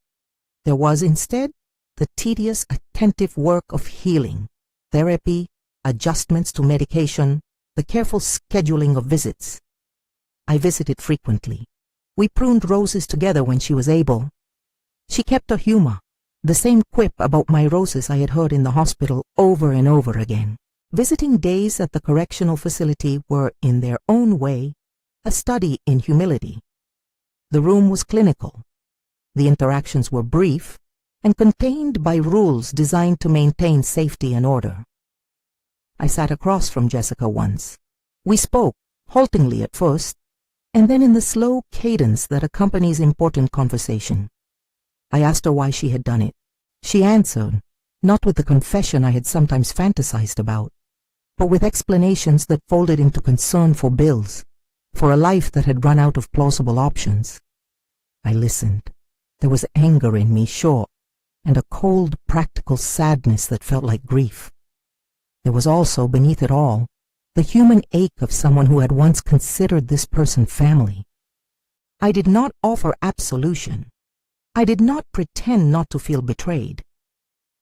There was instead the tedious, attentive work of healing, therapy, adjustments to medication, the careful scheduling of visits. I visited frequently. We pruned roses together when she was able. She kept her humor, the same quip about my roses I had heard in the hospital over and over again. Visiting days at the correctional facility were, in their own way, a study in humility. The room was clinical. The interactions were brief and contained by rules designed to maintain safety and order. I sat across from Jessica once. We spoke, haltingly at first, and then in the slow cadence that accompanies important conversation. I asked her why she had done it. She answered, not with the confession I had sometimes fantasized about, but with explanations that folded into concern for bills, for a life that had run out of plausible options. I listened. There was anger in me, sure, and a cold, practical sadness that felt like grief. There was also, beneath it all, the human ache of someone who had once considered this person family. I did not offer absolution. I did not pretend not to feel betrayed.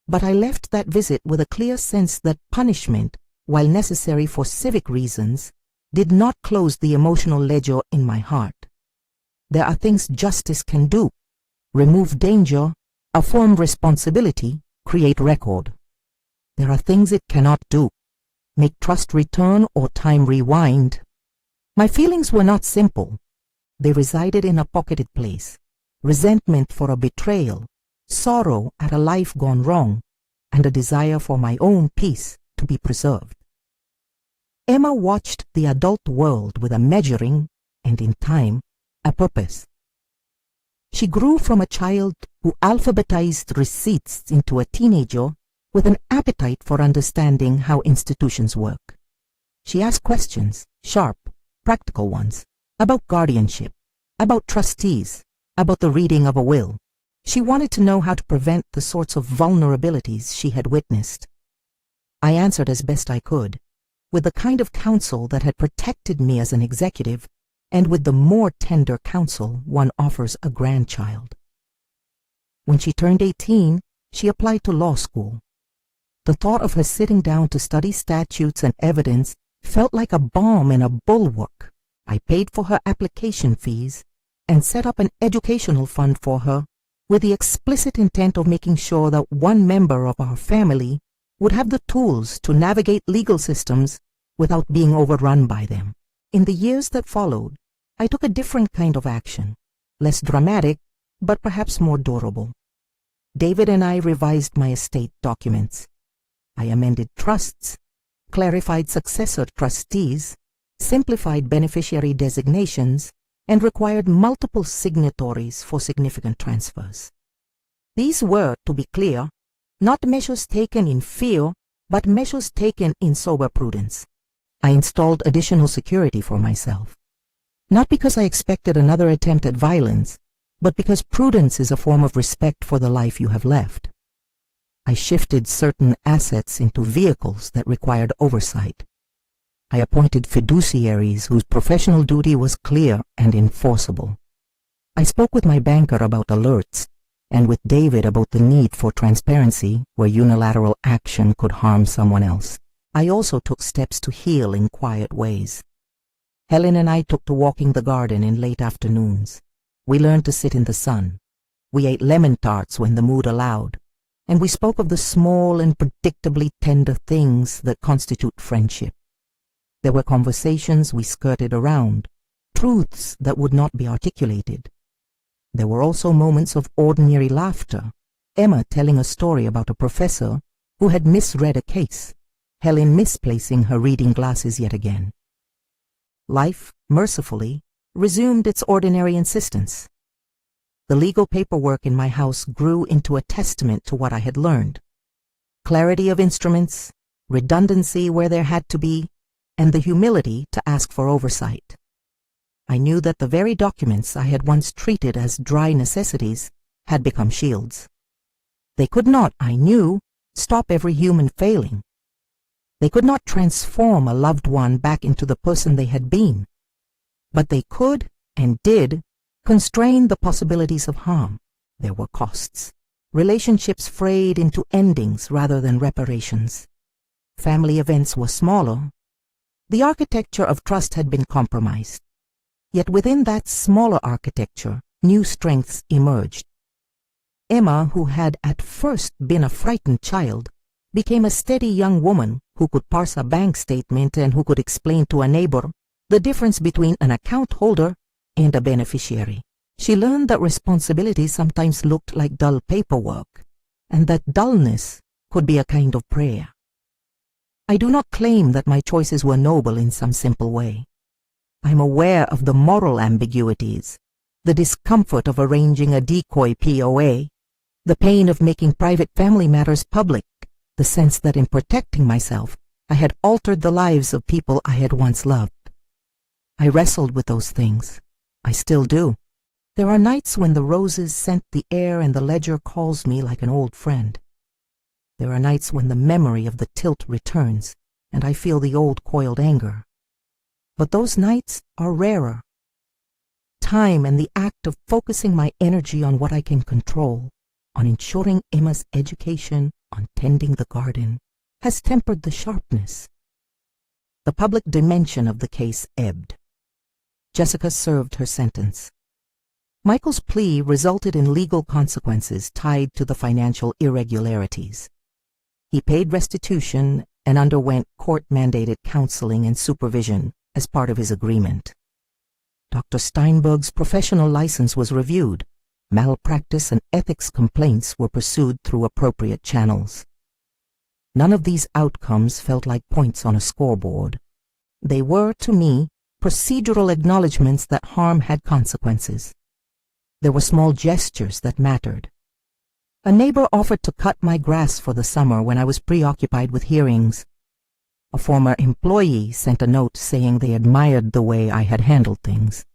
But I left that visit with a clear sense that punishment, while necessary for civic reasons, did not close the emotional ledger in my heart. There are things justice can do: remove danger, affirm responsibility, create record. There are things it cannot do: make trust return or time rewind. My feelings were not simple. They resided in a pocketed place: resentment for a betrayal, sorrow at a life gone wrong, and a desire for my own peace to be preserved. Emma watched the adult world with a measuring, and in time, a purpose. She grew from a child who alphabetized receipts into a teenager with an appetite for understanding how institutions work. She asked questions, sharp, practical ones, about guardianship, about trustees, about the reading of a will. She wanted to know how to prevent the sorts of vulnerabilities she had witnessed. I answered as best I could, with the kind of counsel that had protected me as an executive, and with the more tender counsel one offers a grandchild. When she turned 18, she applied to law school. The thought of her sitting down to study statutes and evidence felt like a bomb in a bulwark. I paid for her application fees and set up an educational fund for her with the explicit intent of making sure that one member of our family would have the tools to navigate legal systems without being overrun by them. In the years that followed, I took a different kind of action, less dramatic, but perhaps more durable. David and I revised my estate documents. I amended trusts, clarified successor trustees, simplified beneficiary designations, and required multiple signatories for significant transfers. These were, to be clear, not measures taken in fear, but measures taken in sober prudence. I installed additional security for myself, not because I expected another attempt at violence, but because prudence is a form of respect for the life you have left. I shifted certain assets into vehicles that required oversight. I appointed fiduciaries whose professional duty was clear and enforceable. I spoke with my banker about alerts, and with David about the need for transparency where unilateral action could harm someone else. I also took steps to heal in quiet ways. Helen and I took to walking the garden in late afternoons. We learned to sit in the sun. We ate lemon tarts when the mood allowed, and we spoke of the small and predictably tender things that constitute friendship. There were conversations we skirted around, truths that would not be articulated. There were also moments of ordinary laughter, Emma telling a story about a professor who had misread a case, Helen misplacing her reading glasses yet again. Life, mercifully, resumed its ordinary insistence. The legal paperwork in my house grew into a testament to what I had learned. Clarity of instruments, redundancy where there had to be, and the humility to ask for oversight. I knew that the very documents I had once treated as dry necessities had become shields. They could not, I knew, stop every human failing. They could not transform a loved one back into the person they had been, but they could, and did, constrain the possibilities of harm. There were costs. Relationships frayed into endings rather than reparations. Family events were smaller. The architecture of trust had been compromised. Yet within that smaller architecture, new strengths emerged. Emma, who had at first been a frightened child, became a steady young woman who could parse a bank statement and who could explain to a neighbor the difference between an account holder and a beneficiary. She learned that responsibility sometimes looked like dull paperwork, and that dullness could be a kind of prayer. I do not claim that my choices were noble in some simple way. I am aware of the moral ambiguities, the discomfort of arranging a decoy POA, the pain of making private family matters public, the sense that in protecting myself, I had altered the lives of people I had once loved. I wrestled with those things. I still do. There are nights when the roses scent the air and the ledger calls me like an old friend. There are nights when the memory of the tilt returns, and I feel the old coiled anger. But those nights are rarer. Time and the act of focusing my energy on what I can control, on ensuring Emma's education, on tending the garden, has tempered the sharpness. The public dimension of the case ebbed. Jessica served her sentence. Michael's plea resulted in legal consequences tied to the financial irregularities. He paid restitution and underwent court-mandated counseling and supervision as part of his agreement. Dr. Steinberg's professional license was reviewed. Malpractice and ethics complaints were pursued through appropriate channels. None of these outcomes felt like points on a scoreboard. They were, to me, procedural acknowledgments that harm had consequences. There were small gestures that mattered. A neighbor offered to cut my grass for the summer when I was preoccupied with hearings. A former employee sent a note saying they admired the way I had handled things.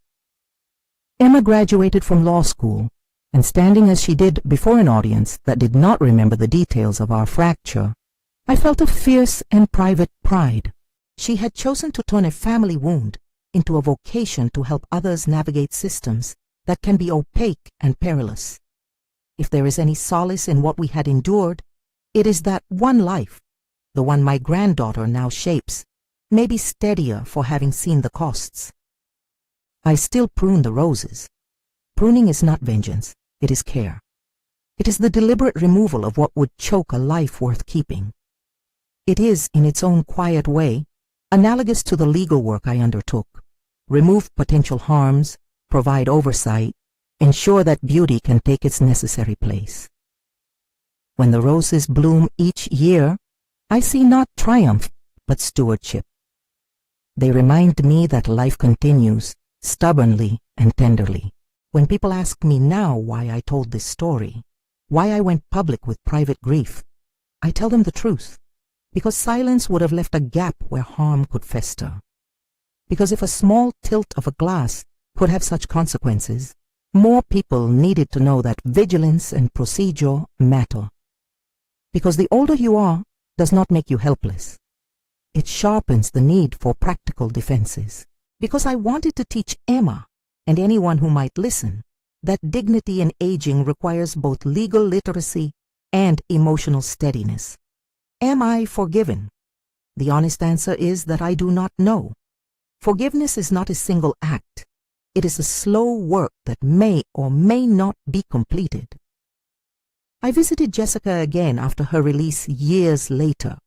Emma graduated from law school, and standing as she did before an audience that did not remember the details of our fracture, I felt a fierce and private pride. She had chosen to turn a family wound into a vocation to help others navigate systems that can be opaque and perilous. If there is any solace in what we had endured, it is that one life, the one my granddaughter now shapes, may be steadier for having seen the costs. I still prune the roses. Pruning is not vengeance, it is care. It is the deliberate removal of what would choke a life worth keeping. It is, in its own quiet way, analogous to the legal work I undertook. Remove potential harms, provide oversight, ensure that beauty can take its necessary place. When the roses bloom each year, I see not triumph, but stewardship. They remind me that life continues, stubbornly and tenderly. When people ask me now why I told this story, why I went public with private grief, I tell them the truth, because silence would have left a gap where harm could fester. Because if a small tilt of a glass could have such consequences, more people needed to know that vigilance and procedure matter. Because the older you are does not make you helpless. It sharpens the need for practical defenses. Because I wanted to teach Emma, and anyone who might listen, that dignity in aging requires both legal literacy and emotional steadiness. Am I forgiven? The honest answer is that I do not know. Forgiveness is not a single act. It is a slow work that may or may not be completed. I visited Jessica again after her release years later.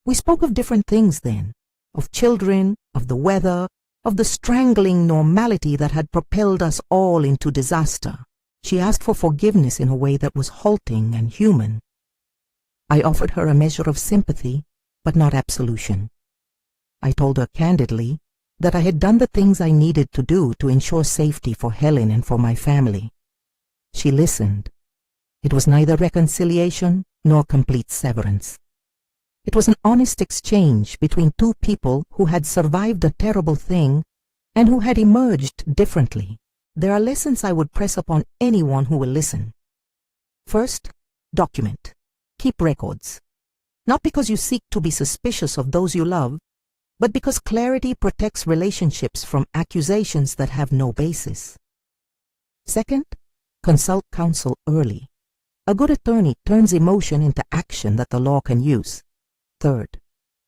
We spoke of different things then, of children, of the weather, of the strangling normality that had propelled us all into disaster. She asked for forgiveness in a way that was halting and human. I offered her a measure of sympathy, but not absolution. I told her candidly that I had done the things I needed to do to ensure safety for Helen and for my family. She listened. It was neither reconciliation nor complete severance. It was an honest exchange between two people who had survived a terrible thing and who had emerged differently. There are lessons I would press upon anyone who will listen. First, document. Keep records. Not because you seek to be suspicious of those you love, but because clarity protects relationships from accusations that have no basis. Second, consult counsel early. A good attorney turns emotion into action that the law can use. Third,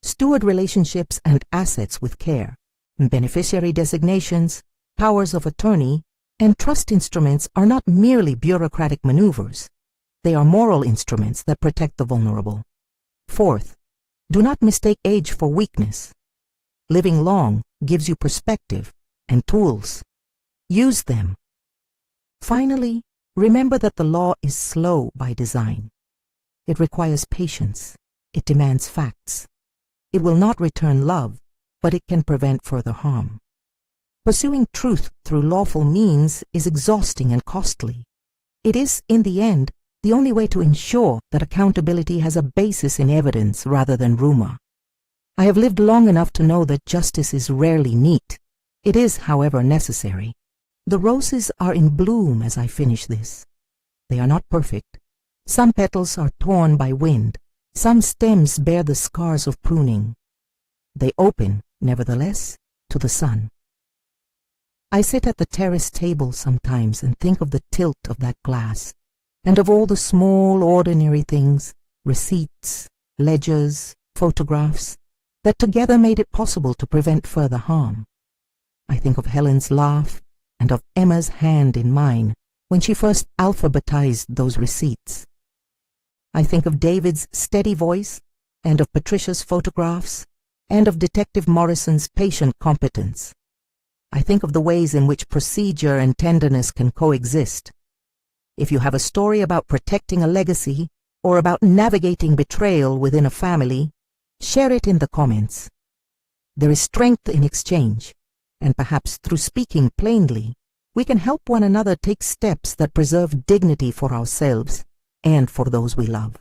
steward relationships and assets with care. Beneficiary designations, powers of attorney, and trust instruments are not merely bureaucratic maneuvers. They are moral instruments that protect the vulnerable. Fourth, do not mistake age for weakness. Living long gives you perspective and tools. Use them. Finally, remember that the law is slow by design. It requires patience. It demands facts. It will not return love, but it can prevent further harm. Pursuing truth through lawful means is exhausting and costly. It is, in the end, the only way to ensure that accountability has a basis in evidence rather than rumor. I have lived long enough to know that justice is rarely neat. It is, however, necessary. The roses are in bloom as I finish this. They are not perfect. Some petals are torn by wind. Some stems bear the scars of pruning. They open, nevertheless, to the sun. I sit at the terrace table sometimes and think of the tilt of that glass, and of all the small, ordinary things, receipts, ledgers, photographs, that together made it possible to prevent further harm. I think of Helen's laugh and of Emma's hand in mine when she first alphabetized those receipts. I think of David's steady voice and of Patricia's photographs and of Detective Morrison's patient competence. I think of the ways in which procedure and tenderness can coexist. If you have a story about protecting a legacy or about navigating betrayal within a family, share it in the comments. There is strength in exchange, and perhaps through speaking plainly, we can help one another take steps that preserve dignity for ourselves and for those we love.